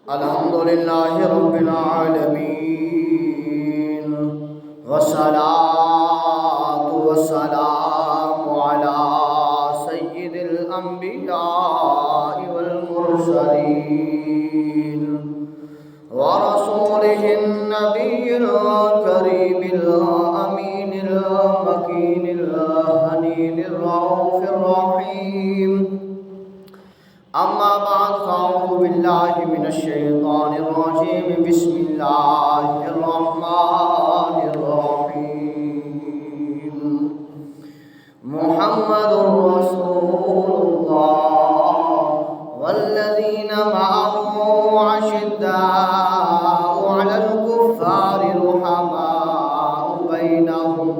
الحمد لله رب العالمين، والصلاة والسلام على سيد الأنبياء والمرسلين ورسوله النبي الكريم الأمين المكين الحنين الرؤوف الرحيم. أما بعد، فأعوذ بالله من الشيطان الرجيم. بسم الله الرحمن الرحيم. محمد رسول الله والذين معه أشداء على الكفار رحماء بينهم،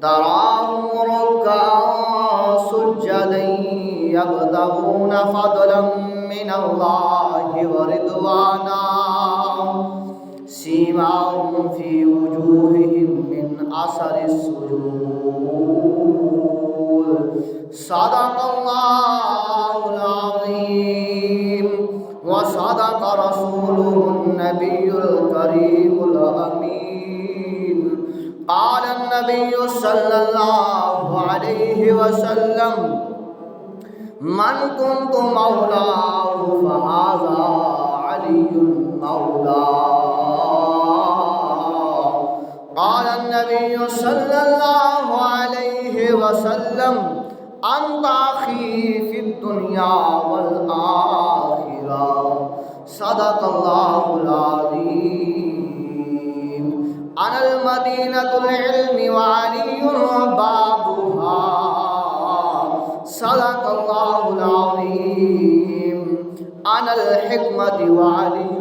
تراهم ركعا سجدا يبتغون فضلا من الله ورضوانا، سيماهم في وجوههم من أثر السجود. صدق الله العظيم وصدق رسوله النبي الكريم الأمين. قال النبي صلى الله عليه وسلم: من كنت مولاه فهذا علي مولاه. قال النبي صلى الله عليه وسلم: أنت أخي في الدنيا والآخرة. صدق الله العظيم. أنا المدينة العلم وعلي بابها. صدق الله العظيم. أنا الحكمة وعلي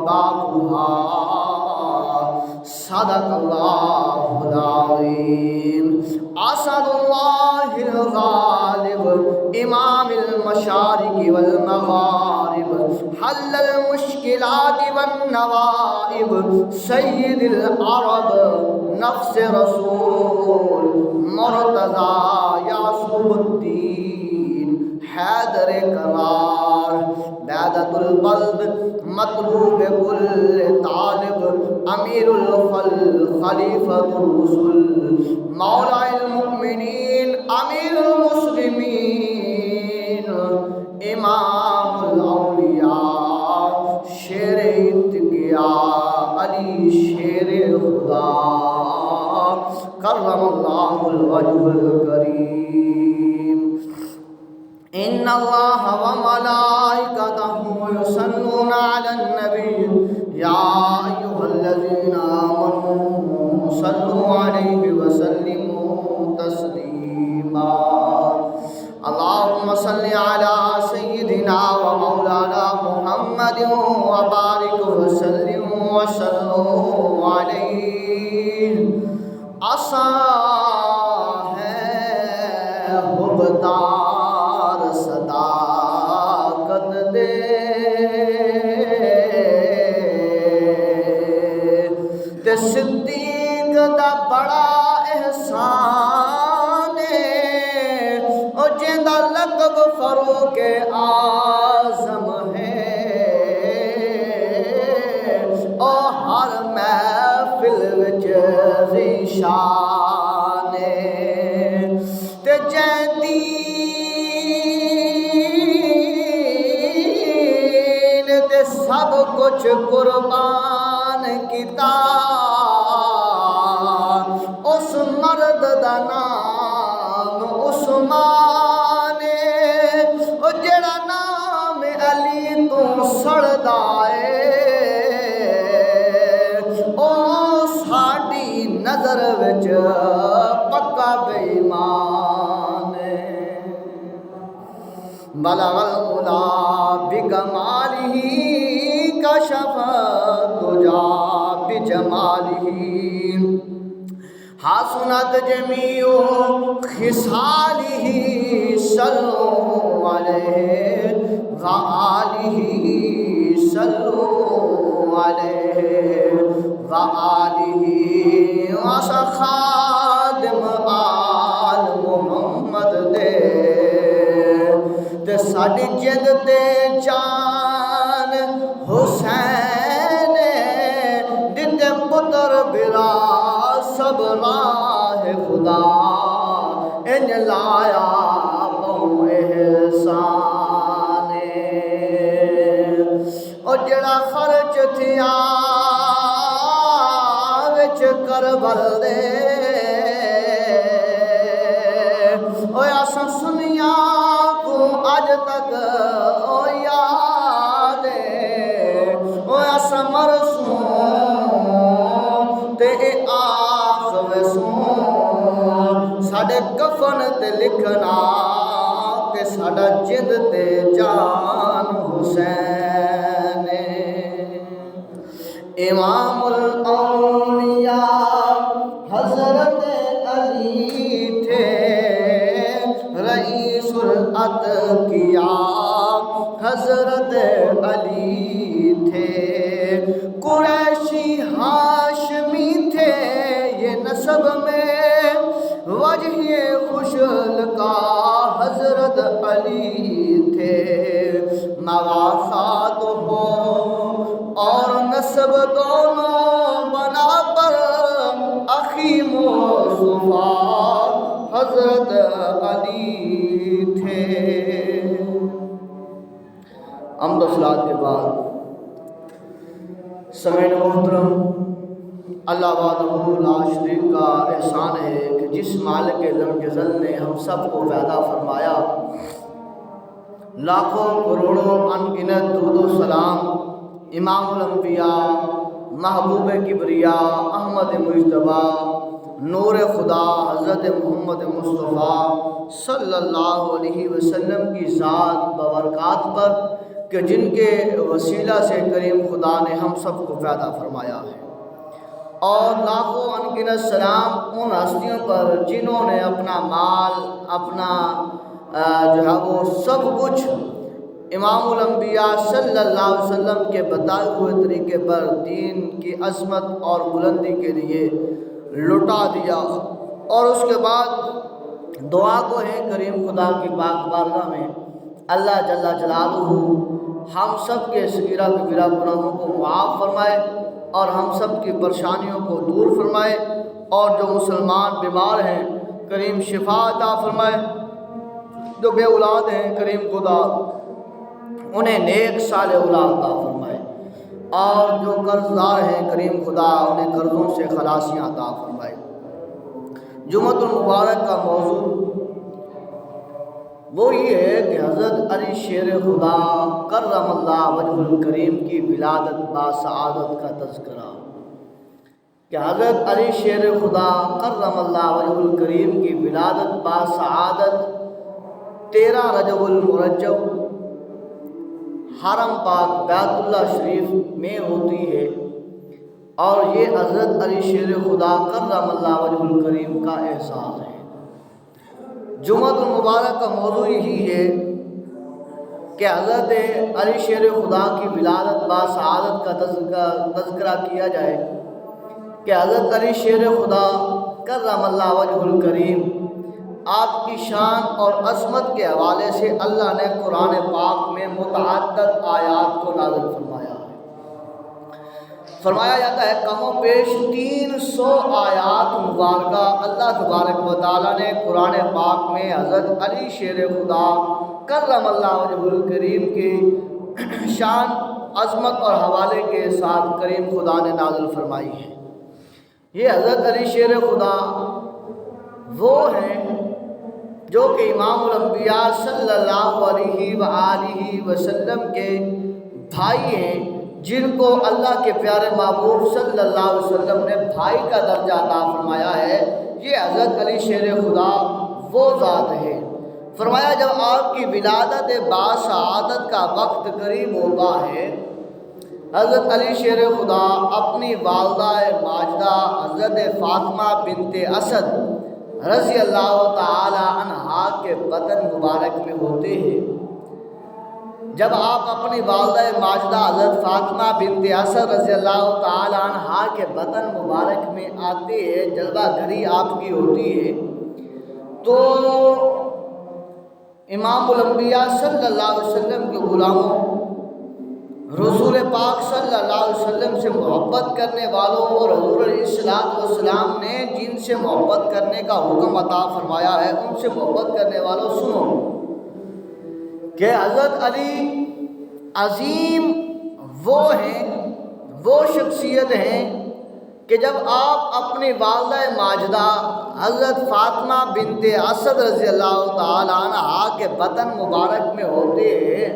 بابها. صدق الله العظيم. أسد الله الغالب، إمام المشارق والمغارب، حل المشكلات والنوائب، سيد العرب، نفس رسول مرتضى يعصب الدين، حیدر کرار، بعدت القلب، مطلوب كل طالب، امیر خلیفۃ الرسل، مولا المؤمنین، امیر المسلمین، امام الاولیاء، شیر اتقیاء، علی شیر خدا، کرم اللہ الوجہ الکریم. إن الله وملائكته يصلون على النبي يا أيها الذين آمنوا صلوا عليه وسلموا تسليما. اللهم صل على سيدنا ومولانا محمد وبارك وسلم عليه. آسا ہے حبدار صداقت دے، تے صدیق دا بڑا احسان ہے، او جیندا لقب فاروق اعظم ہے، او ہر محفل وچ ذیشان ہے، تے جیندی سب کچھ قربان کیتا، اس مرد دا نام عثمان ہے، او جڑا نام علی تو سڑدا ہے، او ساڈی نظر وچ پکا بے ایمان ہے. بلغ العلا بکمالہ کشف الدجا بجمالہ، حسنت جمیع خصالہ، صلوا علیہ وآلہ، صلوا علیہ وآلہ. خادم آل محمد دے تے ساڈی جند تے جان حسین دتے پتر برا سب راہ خدا ان لایا بہو احسان او جڑا خرچ تھیا وچ کربل دے او اساں سنیا کو اج تک او یاد او اساں مرسوں تے آخر سوں ساڈے کفن تے لکھنا کہ ساڈا جند تے جان حسین امام الاولیاء حضرت علی تھے رئیس الاتقیاء حضرت علی تھے قریشی ہاشمی تھے یہ نسب میں وجہ خوشل کا حضرت علی تھے مواخات ہو اور نسب دونوں برابر اخی مصطفیٰ حضرت علی تھے۔ حمد و صلوات کے بعد سامعین محترم، اللہ وحدہ لا شریک کا احسان ہے کہ جس مالک لم یزل نے ہم سب کو پیدا فرمایا، لاکھوں کروڑوں انگنت درود و سلام امام الانبیاء محبوب کبریا احمد مجتبیٰ نور خدا حضرت محمد مصطفیٰ صلی اللہ علیہ وسلم کی ذات ببرکات پر کہ جن کے وسیلہ سے کریم خدا نے ہم سب کو پیدا فرمایا ہے، اور لاکھوں انگنت سلام ان ہستیوں پر جنہوں نے اپنا مال اپنا جو ہے وہ سب کچھ امام الانبیاء صلی اللہ علیہ وسلم کے بتائے ہوئے طریقے پر دین کی عظمت اور بلندی کے لیے لٹا دیا، اور اس کے بعد دعا کو ہے کریم خدا کی پاک بارگاہ میں اللہ جل جلالہ ہم سب کے صغیرہ کبیرہ گناہوں کو معاف فرمائے اور ہم سب کی پریشانیوں کو دور فرمائے، اور جو مسلمان بیمار ہیں کریم شفا عطا فرمائے، جو بے اولاد ہیں کریم خدا انہیں نیک صالح اولاد عطا فرمائے، اور جو قرض دار ہیں کریم خدا انہیں قرضوں سے خلاصیاں عطا فرمائے۔ جمعۃ المبارک کا موضوع وہ یہ ہے کہ حضرت علی شیر خدا کرم اللہ وجہ الکریم کی ولادت باسعادت کا تذکرہ، کہ حضرت علی شیر خدا کرم اللہ وجہ الکریم کی ولادت باسعادت 13 رجب المرجب حرم پاک بیت اللہ شریف میں ہوتی ہے، اور یہ حضرت علی شیر خدا کرم اللہ وجہ الکریم کا احساس ہے۔ جمعۃ المبارک کا موضوع یہی ہے کہ حضرت علی شیر خدا کی ولادت باسعادت کا تذکرہ کیا جائے، کہ حضرت علی شیر خدا کرم اللہ وجہ الکریم آپ کی شان اور عظمت کے حوالے سے اللہ نے قرآن پاک میں متعدد آیات کو نازل فرمایا ہے۔ فرمایا جاتا ہے کم و بیش 300 آیات مبارکہ اللہ تبارک و تعالیٰ نے قرآن پاک میں حضرت علی شیر خدا کرم اللہ وجہ الکریم کی شان عظمت اور حوالے کے ساتھ کریم خدا نے نازل فرمائی ہے۔ یہ حضرت علی شیر خدا وہ ہیں جو کہ امام الانبیاء صلی اللہ علیہ وآلہ وسلم کے بھائی ہیں، جن کو اللہ کے پیارے محبوب صلی اللہ علیہ وسلم نے بھائی کا درجہ عطا فرمایا ہے۔ یہ حضرت علی شیر خدا وہ ذات ہے۔ فرمایا جب آپ کی ولادت باسعادت کا وقت قریب ہوتا ہے، حضرت علی شیر خدا اپنی والدہ ماجدہ حضرت فاطمہ بنت اسد رضی اللہ تعالی عنہا کے بدن مبارک میں ہوتے ہیں۔ جب آپ اپنی والدہ ماجدہ حضرت فاطمہ بنت اسد رضی اللہ تعالی عنہا کے بدن مبارک میں آتے ہیں، جلوہ گری آپ کی ہوتی ہے، تو امام الانبیاء صلی اللہ علیہ وسلم کے غلاموں، رسول پاک صلی اللہ علیہ وسلم سے محبت کرنے والوں اور حضور علیہ السلام نے جن سے محبت کرنے کا حکم عطا فرمایا ہے ان سے محبت کرنے والوں سنو کہ حضرت علی عظیم وہ ہیں، وہ شخصیت ہیں کہ جب آپ اپنی والدہ ماجدہ حضرت فاطمہ بنت اسد رضی اللہ تعالی عنہا کے بطن مبارک میں ہوتے ہیں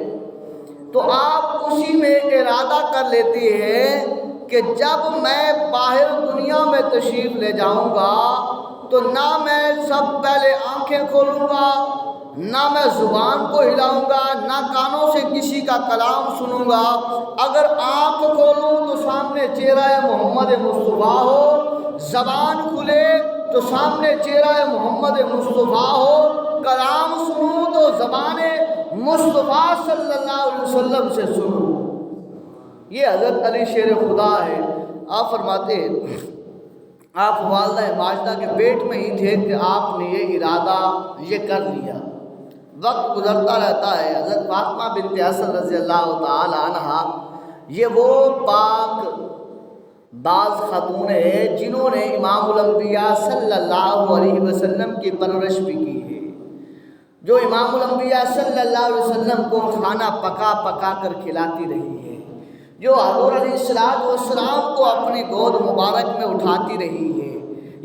تو آپ اسی میں ارادہ کر لیتے ہیں کہ جب میں باہر دنیا میں تشریف لے جاؤں گا تو نہ میں سب پہلے آنکھیں کھولوں گا، نہ میں زبان کو ہلاؤں گا، نہ کانوں سے کسی کا کلام سنوں گا۔ اگر آنکھ کھولوں تو سامنے چہرہ محمد مصطفیٰ ہو، زبان کھلے تو سامنے چہرہ محمد مصطفیٰ ہو، کلام سنوں تو زبان مصطفیٰ صلی اللہ علیہ وسلم سے سنوں۔ یہ حضرت علی شیر خدا ہے۔ آپ فرماتے ہیں آپ والدہ ماجدہ کے پیٹ میں ہی تھے کہ آپ نے یہ ارادہ یہ کر لیا۔ وقت گزرتا رہتا ہے، حضرت فاطمہ بنت اسد رضی اللہ تعالی عنہا یہ وہ پاک بعض خاتون ہے جنہوں نے امام الانبیاء صلی اللہ علیہ وسلم کی پرورش بھی کی ہے، جو امام الانبیاء صلی اللہ علیہ وسلم کو کھانا پکا پکا کر کھلاتی رہی ہے، جو حضور علیہ السلام کو اپنی گود مبارک میں اٹھاتی رہی ہے۔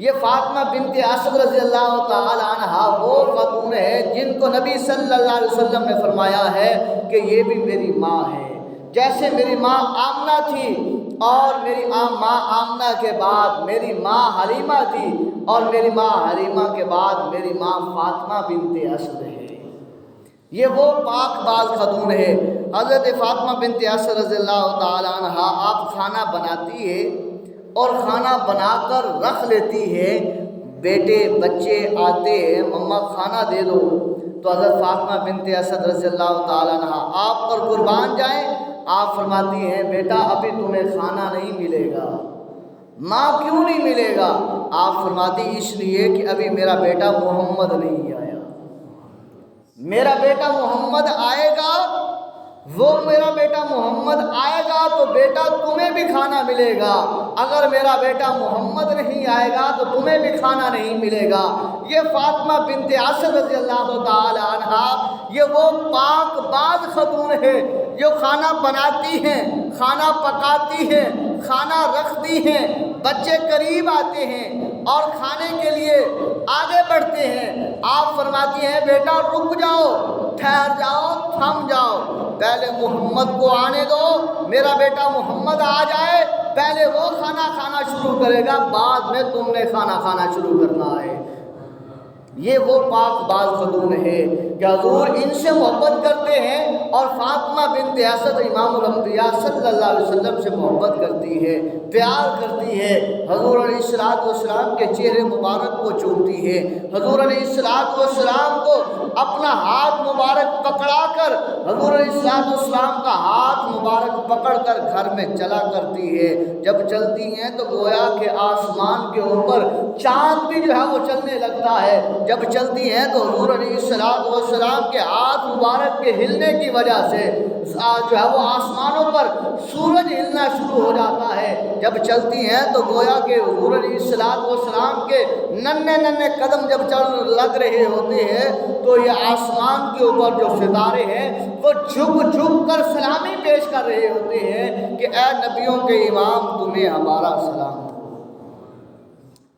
یہ فاطمہ بنت اسد رضی اللہ تعالی عنہا وہ خاتون ہے جن کو نبی صلی اللہ علیہ وسلم نے فرمایا ہے کہ یہ بھی میری ماں ہے، جیسے میری ماں آمنہ تھی اور میری ماں آمنہ کے بعد میری ماں حلیمہ تھی اور میری ماں حلیمہ کے بعد میری ماں فاطمہ بنت اسد ہے۔ یہ وہ پاک باز خاتون ہے۔ حضرت فاطمہ بنت اسد رضی اللہ تعالی عنہا آپ کھانا بناتی ہے اور کھانا بنا کر رکھ لیتی ہے، بیٹے بچے آتے ہیں مما کھانا دے دو تو حضرت فاطمہ بنت اسد رضی اللہ تعالی عنہا آپ پر قربان جائیں، آپ فرماتی ہیں بیٹا ابھی تمہیں کھانا نہیں ملے گا۔ ماں کیوں نہیں ملے گا؟ آپ فرماتی اس لیے کہ ابھی میرا بیٹا محمد نہیں آیا، میرا بیٹا محمد آئے گا، وہ میرا بیٹا محمد آئے گا تو بیٹا تمہیں بھی کھانا ملے گا، اگر میرا بیٹا محمد نہیں آئے گا تو تمہیں بھی کھانا نہیں ملے گا۔ یہ فاطمہ بنت اسد رضی اللہ تعالی عنہا یہ وہ پاک باز خاتون ہے جو کھانا بناتی ہیں، کھانا پکاتی ہیں، کھانا رکھتی ہیں، بچے قریب آتے ہیں اور کھانے کے لیے آگے بڑھتے ہیں۔ آپ فرماتی ہیں بیٹا رک جاؤ، ٹھہر جاؤ، تھم جاؤ، پہلے محمد کو آنے دو، میرا بیٹا محمد آ جائے، پہلے وہ کھانا کھانا شروع کرے گا، بعد میں تم نے کھانا کھانا شروع کرنا ہے۔ یہ وہ پاک باز خاتون ہے کہ حضور ان سے محبت کرتے ہیں اور فاطمہ بنت اسد امام الانبیاء صلی اللہ علیہ وسلم سے محبت کرتی ہے، پیار کرتی ہے، حضور علیہ السلام کے چہرے مبارک کو چومتی ہے، حضور علیہ السلام کو اپنا ہاتھ مبارک پکڑا کر حضور علیہ السلام کا ہاتھ مبارک پکڑ کر گھر میں چلا کرتی ہے۔ جب چلتی ہیں تو گویا کہ آسمان کے اوپر چاند بھی جو ہے وہ چلنے لگتا ہے، جب چلتی ہیں تو حضور علیہ السلام کے ہاتھ مبارک کے ہلنے کی وجہ سے جو ہے وہ آسمانوں پر سورج ہلنا شروع ہو جاتا ہے، جب چلتی ہیں تو گویا کہ حضور علیہ السلام کے ننھے ننھے قدم جب چل لگ رہے ہوتے ہیں تو یہ آسمان کے اوپر جو ستارے ہیں وہ جھک جھک کر سلامی پیش کر رہے ہوتے ہیں کہ اے نبیوں کے امام تمہیں ہمارا سلام۔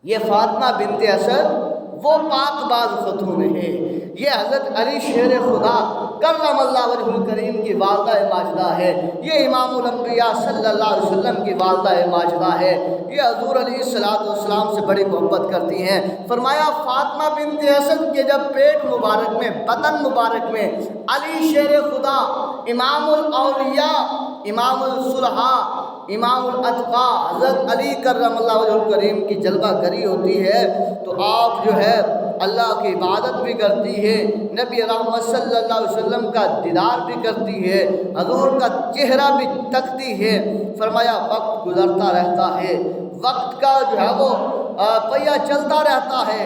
یہ فاطمہ بنت اسد وہ پاک باز خاتون ہے۔ یہ حضرت علی شیر خدا کرم اللہ وجہ الکریم کی والدہ ماجدہ ہے، یہ امام الانبیاء صلی اللہ علیہ وسلم کی والدہ ماجدہ ہے، یہ حضور علیہ السلام سے بڑی محبت کرتی ہیں۔ فرمایا فاطمہ بنت اسد کے جب پیٹ مبارک میں بطن مبارک میں علی شیر خدا امام الاولیاء امام الصلحاء امام الاتقاء حضرت علی کرم اللہ وجہ الکریم کی جلوہ گری ہوتی ہے تو آپ جو ہے اللہ کی عبادت بھی کرتی ہے، نبی رحمت صلی اللہ علیہ وسلم کا دیدار بھی کرتی ہے، حضور کا چہرہ بھی تکتی ہے۔ فرمایا وقت گزرتا رہتا ہے، وقت کا جو ہے وہ پہیہ چلتا رہتا ہے،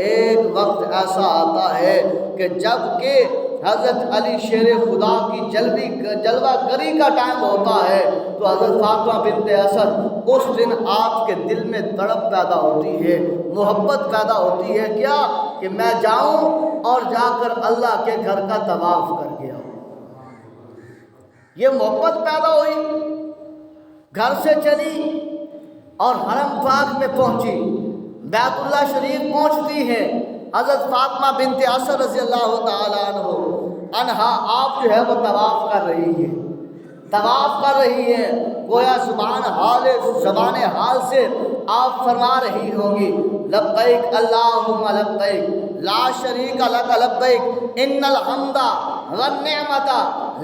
ایک وقت ایسا آتا ہے کہ جب کہ حضرت علی شیر خدا کی جلوہ گری کا ٹائم ہوتا ہے تو حضرت فاطمہ بنت اسد اس دن آپ کے دل میں تڑپ پیدا ہوتی ہے، محبت پیدا ہوتی ہے کیا کہ میں جاؤں اور جا کر اللہ کے گھر کا طواف کر کے آؤں۔ یہ محبت پیدا ہوئی، گھر سے چلی اور حرم پاک میں پہنچی، بیت اللہ شریف پہنچتی ہے۔ حضرت فاطمہ بنت اسد رضی اللہ تعالیٰ عنہا آپ جو ہے وہ طواف کر رہی ہے، گویا زبان حال سے آپ فرما رہی ہوں گی لبیک اللہم لبیک لا شریک لک لبیک ان الحمد والنعمت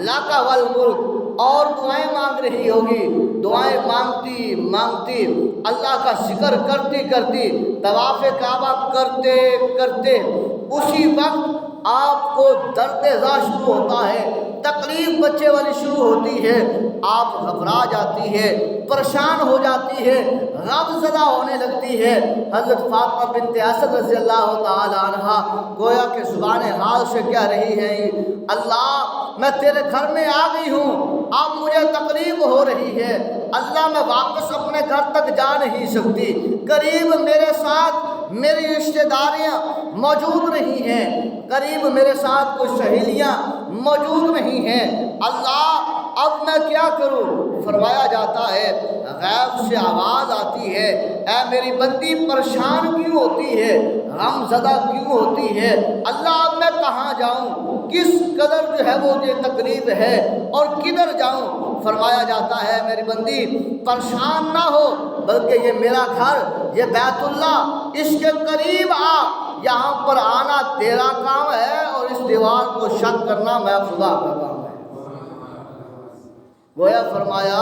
لک والملک، اور دعائیں مانگ رہی ہوگی، دعائیں مانگتی اللہ کا ذکر کرتی طواف کعبہ کرتے اسی وقت آپ کو درد ذا شروع ہوتا ہے، تکلیف بچے والی شروع ہوتی ہے، آپ گھبرا جاتی ہے، پریشان ہو جاتی ہے، غم زدہ ہونے لگتی ہے۔ حضرت فاطمہ بنت اسد رضی اللہ تعالی عنہا گویا کہ زبان حال سے کہہ رہی ہے اللہ میں تیرے گھر میں آ گئی ہوں، اب مجھے تکلیف ہو رہی ہے، اللہ میں واپس اپنے گھر تک جا نہیں سکتی، قریب میرے ساتھ میری رشتہ داریاں موجود نہیں ہیں، قریب میرے ساتھ کوئی سہیلیاں موجود نہیں ہیں، اللہ اب میں کیا کروں؟ فرمایا جاتا ہے غیب سے آواز آتی ہے اے میری بندی پریشان کیوں ہوتی ہے، غم زدہ کیوں ہوتی ہے، اللہ اب میں کہاں جاؤں، کس قدر جو ہے وہ یہ تکلیف ہے اور کدھر جاؤں؟ فرمایا جاتا ہے میری بندی پریشان نہ ہو، بلکہ یہ میرا گھر، یہ بیت اللہ، اس کے قریب آ، یہاں پر آنا تیرا کام ہے اور اس دیوار کو شق کرنا میں خدا کا کام ہے۔ گویا فرمایا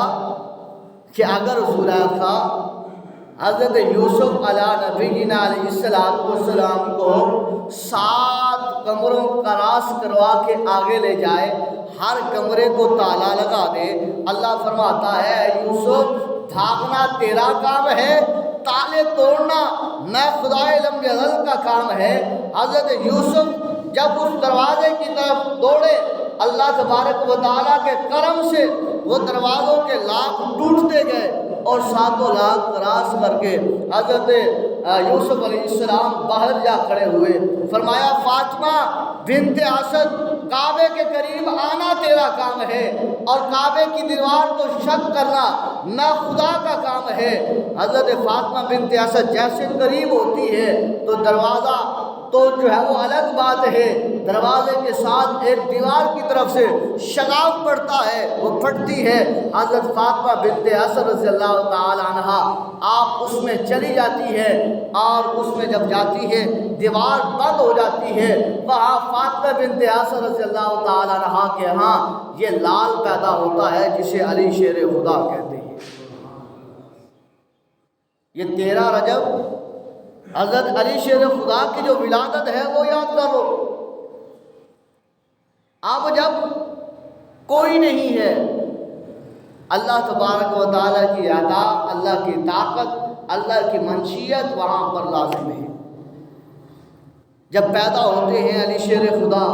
کہ اگر زلیخا حضرت یوسف علیہ نبینا علیہ السلام کو 7 کمروں کا راس کروا کے آگے لے جائے، ہر کمرے کو تالا لگا دے، اللہ فرماتا ہے یوسف بھاگنا تیرا کام ہے، تالے توڑنا میں خدائے لم یزل کا کام ہے۔ حضرت یوسف جب اس دروازے کی طرف دوڑے، اللہ تبارک و تعالیٰ کے کرم سے وہ دروازوں کے لاک ٹوٹتے گئے اور 7 لاک کراس کر کے حضرت یوسف علیہ السلام باہر جا کھڑے ہوئے۔ فرمایا فاطمہ بنت اسد کعبے کے قریب آنا تیرا کام ہے اور کعبے کی دیوار کو شق کرنا میں خدا کا کام ہے۔ حضرت فاطمہ بنت اسد جیسے قریب ہوتی ہے تو دروازہ تو جو ہے وہ الگ بات ہے، دروازے کے ساتھ ایک دیوار کی طرف سے شگاف پڑتا ہے، وہ پھٹتی ہے، حضرت فاطمہ بنت اسد رضی اللہ تعالی عنہا آپ اس میں چلی جاتی ہے اور اس میں جب جاتی ہے دیوار بند ہو جاتی ہے، وہاں فاطمہ بنت اسد رضی اللہ تعالی عنہا کے ہاں یہ لال پیدا ہوتا ہے جسے علی شیر خدا کہتے ہیں۔ یہ 13 رجب حضرت علی شیر خدا کی جو ولادت ہے وہ یاد کرو۔ اب جب کوئی نہیں ہے، اللہ تبارک و تعالیٰ کی عطا، اللہ کی طاقت، اللہ کی منشیت وہاں پر لازم ہے۔ جب پیدا ہوتے ہیں علی شیر خدا،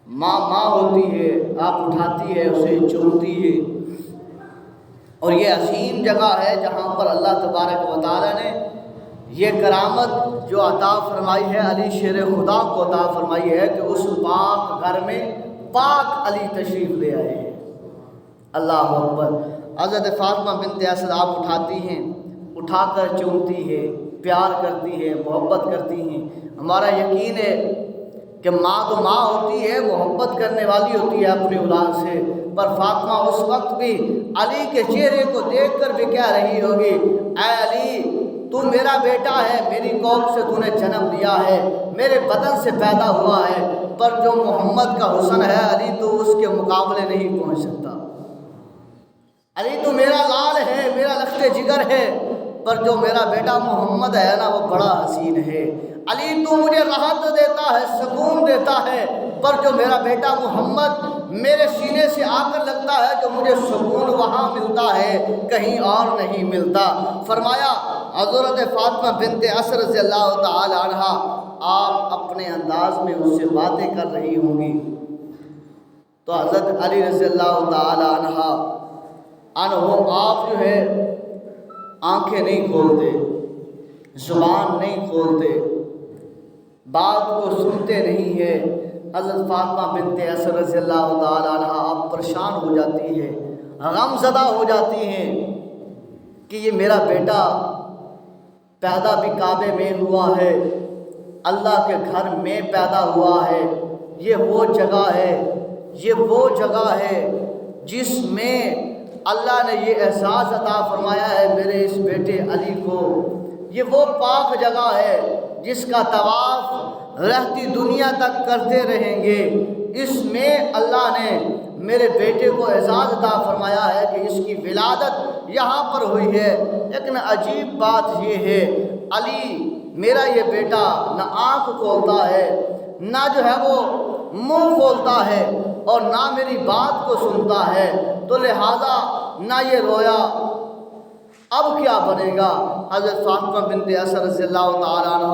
ماں ہوتی ہے، آپ اٹھاتی ہے، اسے چومتی ہے، اور یہ عظیم جگہ ہے جہاں پر اللہ تبارک و تعالیٰ نے یہ کرامت جو عطا فرمائی ہے، علی شیر خدا کو عطا فرمائی ہے کہ اس پاک گھر میں پاک علی تشریف لے آئے ہیں۔ اللہ اکبر۔ حضرت فاطمہ بنت اسد آپ اٹھاتی ہیں، اٹھا کر چومتی ہے، پیار کرتی ہے، محبت کرتی ہیں۔ ہمارا یقین ہے کہ ماں تو ماں ہوتی ہے، محبت کرنے والی ہوتی ہے اپنی اولاد سے، پر فاطمہ اس وقت بھی علی کے چہرے کو دیکھ کر بھی کہہ رہی ہوگی اے علی تو میرا بیٹا ہے، میری قوم سے تو نے جنم لیا ہے، میرے بدن سے پیدا ہوا ہے، پر جو محمد کا حسن ہے علی تو اس کے مقابلے نہیں پہنچ سکتا۔ علی تو میرا لال ہے، میرا لخت جگر ہے، پر جو میرا بیٹا محمد ہے نا وہ بڑا حسین ہے۔ علی تو مجھے راحت دیتا ہے، سکون دیتا ہے، پر جو میرا بیٹا محمد میرے سینے سے آ کر لگتا ہے جو مجھے سکون وہاں ملتا ہے کہیں اور نہیں ملتا۔ فرمایا حضرت فاطمہ بنت اسد رضی اللہ تعالی عنہا آپ اپنے انداز میں اس سے باتیں کر رہی ہوں گی تو حضرت علی رضی اللہ تعالی عنہ آپ جو ہے آنکھیں نہیں کھولتے، زبان نہیں کھولتے، بات کو سنتے نہیں ہے۔ حضرت فاطمہ بنت اسد رضی اللہ تعالی عنہ آپ پریشان ہو جاتی ہے، غم زدہ ہو جاتی ہیں کہ یہ میرا بیٹا پیدا بھی کعبے میں ہوا ہے، اللہ کے گھر میں پیدا ہوا ہے، یہ وہ جگہ ہے، یہ وہ جگہ ہے جس میں اللہ نے یہ احساس عطا فرمایا ہے میرے اس بیٹے علی کو، یہ وہ پاک جگہ ہے جس کا طواف رہتی دنیا تک کرتے رہیں گے، اس میں اللہ نے میرے بیٹے کو اعزاز عطا فرمایا ہے کہ اس کی ولادت یہاں پر ہوئی ہے۔ لیکن عجیب بات یہ ہے علی میرا یہ بیٹا نہ آنکھ کھولتا ہے، نہ جو ہے وہ منہ کھولتا ہے اور نہ میری بات کو سنتا ہے، تو لہذا نہ یہ رویا، اب کیا بنے گا؟ حضرت فاطمہ بنت اسد رضی اللہ تعالیٰ عنہ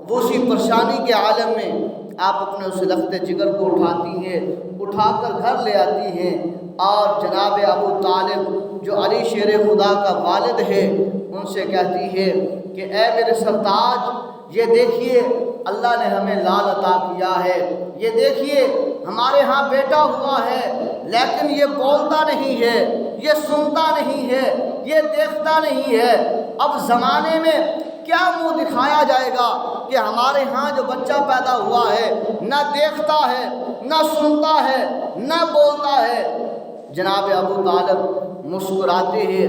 وہ اسی پریشانی کے عالم میں آپ اپنے اس لخت جگر کو اٹھاتی ہیں، اٹھا کر گھر لے آتی ہیں اور جناب ابو طالب جو علی شیر خدا کا والد ہے ان سے کہتی ہے کہ اے میرے سرتاج، یہ دیکھیے اللہ نے ہمیں لال عطا کیا ہے، یہ دیکھیے ہمارے ہاں بیٹا ہوا ہے، لیکن یہ بولتا نہیں ہے، یہ سنتا نہیں ہے، یہ دیکھتا نہیں ہے۔ اب زمانے میں کیا منہ دکھایا جائے گا کہ ہمارے ہاں جو بچہ پیدا ہوا ہے نہ دیکھتا ہے، نہ سنتا ہے، نہ بولتا ہے۔ جناب ابو طالب مسکراتے ہیں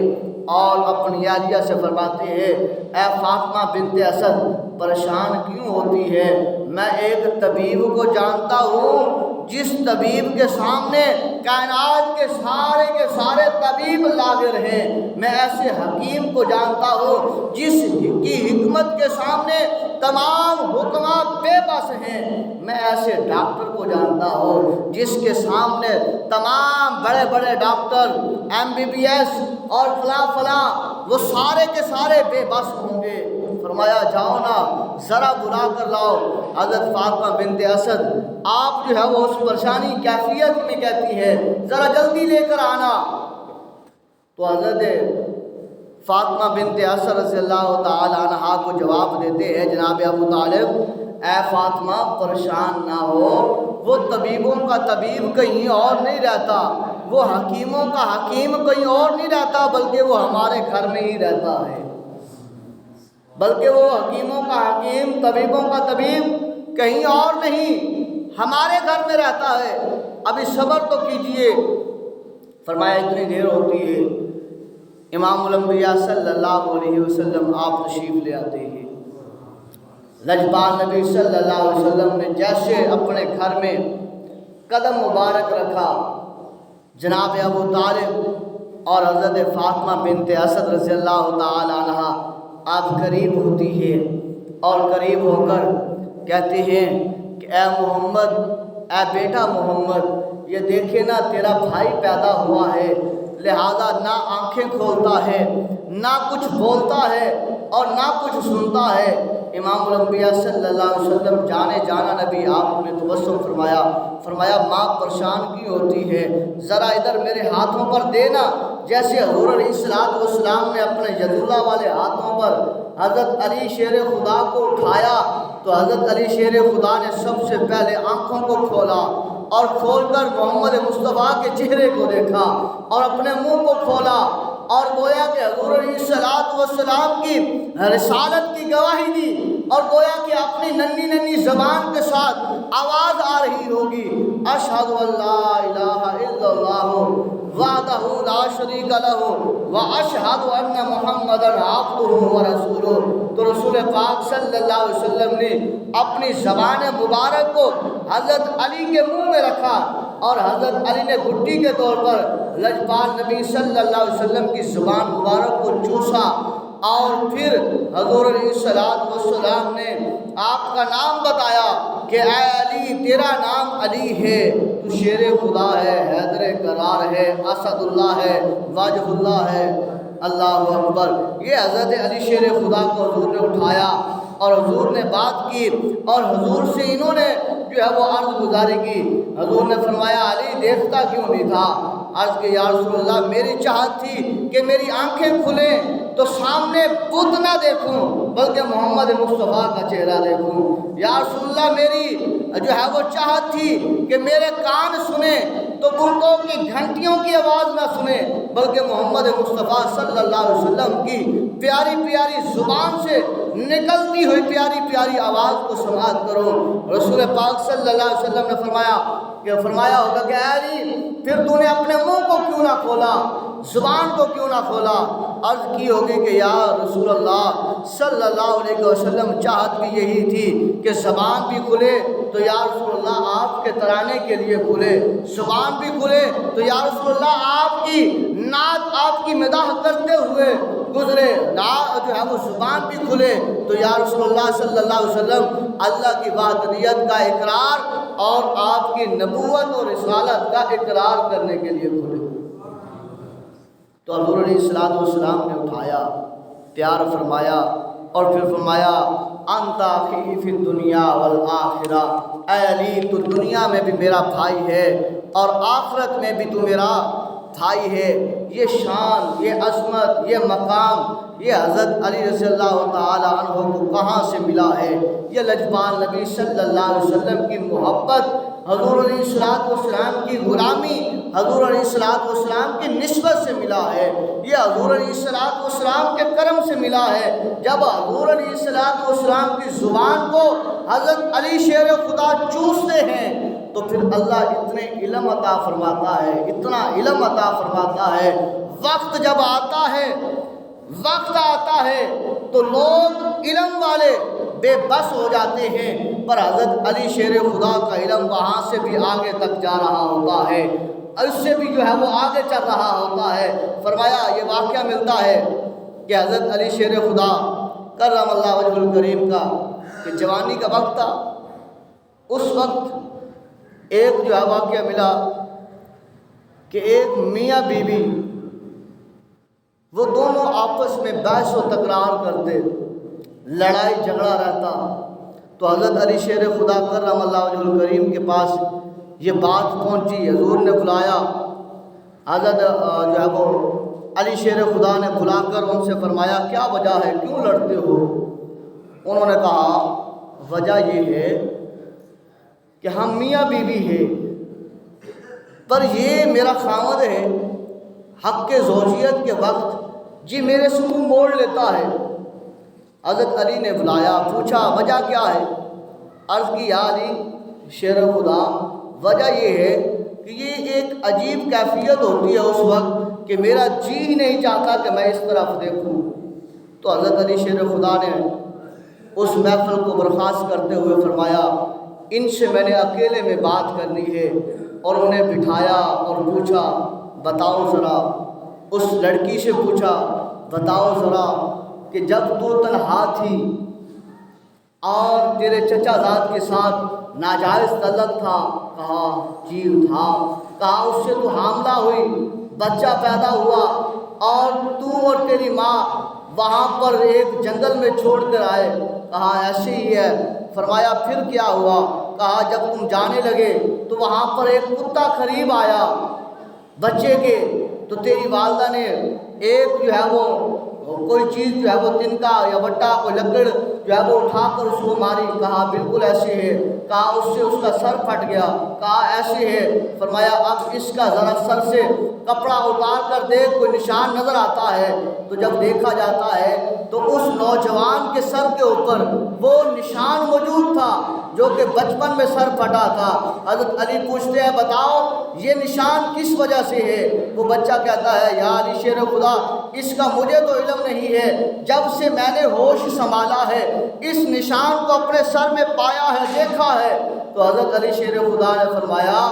اور اپنی عالیہ سے فرماتے ہیں اے فاطمہ بنت اسد پریشان کیوں ہوتی ہے؟ میں ایک طبیب کو جانتا ہوں جس طبیب کے سامنے کائنات کے سارے طبیب لاغر ہیں، میں ایسے حکیم کو جانتا ہوں جس کی حکمت کے سامنے تمام حکماں بے بس ہیں، میں ایسے ڈاکٹر کو جانتا ہوں جس کے سامنے تمام بڑے بڑے ڈاکٹر MBBS اور فلاں وہ سارے کے سارے بے بس ہوں گے۔ فرمایا جاؤ نا ذرا بلا کر لاؤ۔ حضرت فاطمہ بنت اسد آپ جو ہے وہ اس پریشانی کیفیت میں کہتی ہے ذرا جلدی لے کر آنا، تو حضرت فاطمہ بنت اسد رضی اللہ تعالی عنہا کو جواب دیتے ہیں جناب ابو طالب اے فاطمہ پریشان نہ ہو، وہ طبیبوں کا طبیب کہیں اور نہیں رہتا، وہ حکیموں کا حکیم کہیں اور نہیں رہتا، بلکہ وہ ہمارے گھر میں ہی رہتا ہے، بلکہ وہ حکیموں کا حکیم طبیبوں کا طبیب کہیں اور نہیں ہمارے گھر میں رہتا ہے، ابھی صبر تو کیجئے۔ فرمایا اتنی دیر ہوتی ہے، امام الانبیاء صلی اللہ علیہ وسلم آپ تشریف لے آتے ہیں۔ لجپال نبی صلی اللہ علیہ وسلم نے جیسے اپنے گھر میں قدم مبارک رکھا، جناب ابو طالب اور حضرت فاطمہ بنت اسد رضی اللہ تعالی عنہ آپ قریب ہوتی ہے اور قریب ہو کر کہتے ہیں کہ اے محمد، اے بیٹا محمد، یہ دیکھے نا تیرا بھائی پیدا ہوا ہے، لہذا نہ آنکھیں کھولتا ہے، نہ کچھ بولتا ہے اور نہ کچھ سنتا ہے۔ امام الانبیاء صلی اللہ علیہ وسلم جانے جانا نبی آپ نے تبسم فرمایا ماں پریشان کیوں ہوتی ہے، ذرا ادھر میرے ہاتھوں پر دینا، جیسے حضور علیہ السلام نے اپنے ید اللہ والے ہاتھوں پر حضرت علی شیر خدا کو اٹھایا تو حضرت علی شیر خدا نے سب سے پہلے آنکھوں کو کھولا اور کھول کر محمد مصطفیٰ کے چہرے کو دیکھا اور اپنے منہ کو کھولا اور گویا کہ حضور علیہ السلام کی رسالت کی گواہی دی اور گویا کہ اپنی ننھی زبان کے ساتھ آواز آ رہی ہوگی اشہد ان لا الہ الا اللہ وحدہ لا شریک لہ واشہد ان محمدا عبدہ ورسولہ۔ تو رسول پاک صلی اللہ علیہ وسلم نے اپنی زبان مبارک کو حضرت علی کے منہ میں رکھا اور حضرت علی نے گھٹی کے طور پر لجپال نبی صلی اللہ علیہ وسلم کی زبان مبارک کو چوسا اور پھر حضور علیہ السلام نے آپ کا نام بتایا کہ اے علی تیرا نام علی ہے، تو شیر خدا ہے، حیدر قرار ہے، اسد اللہ ہے، واجب اللہ ہے، اللہ اکبر۔ یہ حضرت علی شیر خدا کو حضور نے اٹھایا اور حضور نے بات کی اور حضور سے انہوں نے جو ہے وہ عرض گزاری کی۔ حضور نے فرمایا علی دیکھتا کیوں نہیں تھا؟ عرض کہ یا رسول اللہ میری چاہت تھی کہ میری آنکھیں کھلیں تو سامنے بت نہ دیکھوں بلکہ محمد مصطفیٰ کا چہرہ دیکھوں۔ یا رسول اللہ میری جو ہے وہ چاہت تھی کہ میرے کان سنیں تو بتوں کی گھنٹیوں کی آواز نہ سنیں بلکہ محمد مصطفیٰ صلی اللہ علیہ وسلم کی پیاری پیاری زبان سے نکلتی ہوئی پیاری پیاری آواز کو سماعت کرو۔ رسول پاک صلی اللہ علیہ وسلم نے فرمایا ہوگا کہ اے علی پھر تو نے اپنے منہ کو کیوں نہ کھولا، زبان کو کیوں نہ کھولا؟ عرض کی ہوگی کہ یا رسول اللہ صلی اللہ علیہ وسلم چاہت بھی یہی تھی کہ زبان بھی کھلے تو یا رسول اللہ آپ کے ترانے کے لیے کھلے، زبان بھی کھلے تو یا رسول اللہ آپ کی نعت آپ کی مداح کرتے ہوئے گزرے، جو ہے وہ زبان بھی کھلے تو یا رسول اللہ صلی اللہ علیہ وسلم اللہ کی وحدانیت کا اقرار اور آپ کی نبوت اور رسالت کا اقرار کرنے کے لیے کھلے۔ تو حضور علیہ السلام نے اٹھایا، پیار فرمایا اور پھر فرمایا انت اخی فی الدنیا والآخرہ، اے علی تو دنیا میں بھی میرا بھائی ہے اور آخرت میں بھی تو میرا بھائی ہے۔ یہ شان، یہ عظمت، یہ مقام یہ حضرت علی رضی اللہ تعالی عنہ کو کہاں سے ملا ہے؟ یہ لجپال نبی صلی اللہ علیہ وسلم کی محبت، حضور علیہ السلام کی غلامی، حضور علیہ السلام کی نسبت سے ملا ہے۔ یہ حضور علیہ السلام کے کرم سے ملا ہے۔ جب حضور علیہ السلام کی زبان کو حضرت علی شیر خدا چوستے ہیں تو پھر اللہ اتنے علم عطا فرماتا ہے، اتنا علم عطا فرماتا ہے۔ وقت جب آتا ہے تو لوگ علم والے بے بس ہو جاتے ہیں، پر حضرت علی شیر خدا کا علم وہاں سے بھی آگے تک جا رہا ہوتا ہے، اس سے بھی جو ہے وہ آگے چل رہا ہوتا ہے۔ فرمایا یہ واقعہ ملتا ہے کہ حضرت علی شیر خدا کرم اللہ وجہ الکریم کا کہ جوانی کا وقت تھا، اس وقت ایک جو ہے واقعہ ملا کہ ایک میاں بیوی وہ دونوں آپس میں بحث و تکرار کرتے، لڑائی جھگڑا رہتا۔ تو حضرت علی شیر خدا کرم اللہ وجہ الکریم کے پاس یہ بات پہنچی، حضور نے بلایا، حضرت جو ہے وہ علی شیر خدا نے بلا کر ان سے فرمایا کیا وجہ ہے، کیوں لڑتے ہو؟ انہوں نے کہا وجہ یہ ہے کہ ہم میاں بیوی ہیں، پر یہ میرا خاوند ہے حق کے زوجیت کے وقت جی میرے سے منہ موڑ لیتا ہے۔ حضرت علی نے بلایا، پوچھا وجہ کیا ہے؟ عرض کی یا علی شیر خدا وجہ یہ ہے کہ یہ ایک عجیب کیفیت ہوتی ہے اس وقت کہ میرا جی ہی نہیں چاہتا کہ میں اس طرف دیکھوں۔ تو حضرت علی شیر خدا نے اس محفل کو برخاست کرتے ہوئے فرمایا ان سے میں نے اکیلے میں بات کرنی ہے، اور انہیں بٹھایا اور پوچھا بتاؤ ذرا، اس لڑکی سے پوچھا بتاؤ ذرا کہ جب تو تنہا تھی اور تیرے چچا زاد کے ساتھ ناجائز تعلق تھا، کہا جی تھا، کہا اس سے تو حاملہ ہوئی، بچہ پیدا ہوا اور تو اور تیری ماں وہاں پر ایک جنگل میں چھوڑ کر آئے، کہا ایسے ہی ہے۔ فرمایا پھر کیا ہوا؟ کہا جب تم جانے لگے تو وہاں پر ایک کتا قریب آیا بچے کے، تو تیری والدہ نے ایک جو ہے وہ کوئی چیز جو ہے وہ تنکا یا وٹا کوئی لکڑ جو ہے وہ اٹھا کر اس کو ماری، کہا بالکل ایسے ہے، کہا اس سے اس کا سر پھٹ گیا، کہا ایسے ہے۔ فرمایا اب اس کا ذرا سر سے کپڑا اتار کر دیکھ کوئی نشان نظر آتا ہے، تو جب دیکھا جاتا ہے تو اس نوجوان کے سر کے اوپر وہ نشان موجود تھا جو کہ بچپن میں سر پھٹا تھا۔ حضرت علی پوچھتے ہیں بتاؤ یہ نشان کس وجہ سے ہے؟ وہ بچہ کہتا ہے یا علی شیر خدا اس کا مجھے تو علم نہیں ہے، جب سے میں نے ہوش سنبھالا ہے اس نشان کو اپنے سر میں پایا ہے، دیکھا ہے۔ تو حضرت علی شیر خدا نے فرمایا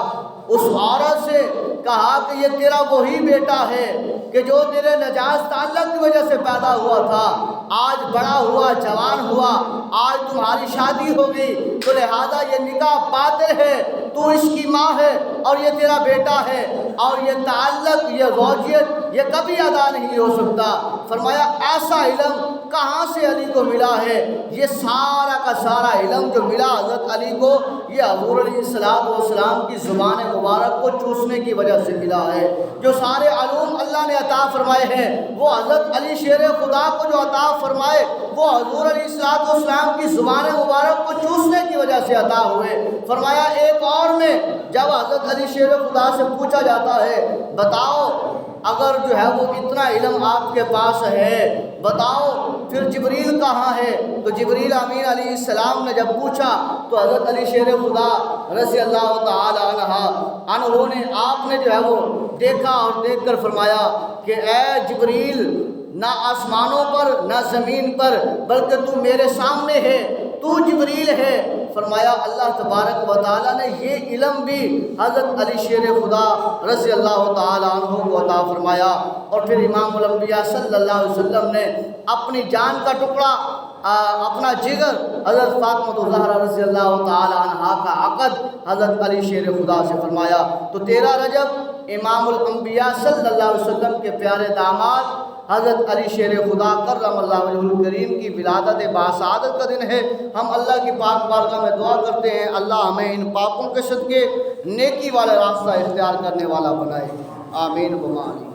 اس عورت سے کہا کہ یہ تیرا وہی بیٹا ہے کہ جو تیرے ناجائز تعلق کی وجہ سے پیدا ہوا تھا، آج بڑا ہوا، جوان ہوا، آج تمہاری شادی ہو گئی، تو لہذا یہ نکاح باطل ہے، تو اس کی ماں ہے اور یہ تیرا بیٹا ہے، اور یہ تعلق، یہ زوجیت یہ کبھی ادا نہیں ہو سکتا۔ فرمایا ایسا علم کہاں سے علی کو ملا ہے؟ یہ سارا کا سارا علم جو ملا حضرت علی کو، یہ حضور علیہ السلام کی زبان مبارک کو چوسنے کی وجہ سے ملا ہے۔ جو سارے علوم اللہ نے عطا فرمائے ہیں وہ حضرت علی شیر خدا کو جو عطا فرمائے وہ حضور علیہ السلام کی زبان مبارک کو چوسنے کی وجہ سے عطا ہوئے۔ فرمایا ایک اور میں جب حضرت علی شیر خدا سے پوچھا جاتا ہے بتاؤ اگر جو ہے وہ اتنا علم آپ کے پاس ہے بتاؤ پھر جبریل کہاں ہے؟ تو جبریل امین علیہ السلام نے جب پوچھا تو حضرت علی شیر خدا رضی اللہ تعالی عنہ نے آپ نے جو ہے وہ دیکھا اور دیکھ کر فرمایا کہ اے جبریل نہ آسمانوں پر نہ زمین پر بلکہ تو میرے سامنے ہے، تو جبریل ہے۔ فرمایا اللہ تبارک و تعالیٰ نے یہ علم بھی حضرت علی شیر خدا رضی اللہ تعالیٰ عنہ کو عطا فرمایا۔ اور پھر امام الانبیاء صلی اللہ علیہ وسلم نے اپنی جان کا ٹکڑا اپنا جگر حضرت فاطمہ الزہرا رضی اللہ تعالیٰ عنہا کا عقد حضرت علی شیر خدا سے فرمایا۔ تو 13 رجب امام الانبیاء صلی اللہ علیہ وسلم کے پیارے داماد حضرت علی شیر خدا کرم اللہ وجہہ الکریم کی ولادت باسعادت کا دن ہے۔ ہم اللہ کی پاک بارگاہ میں دعا کرتے ہیں اللہ ہمیں ان پاپوں کے صدقے نیکی والے راستہ اختیار کرنے والا بنائے، آمین و آمین۔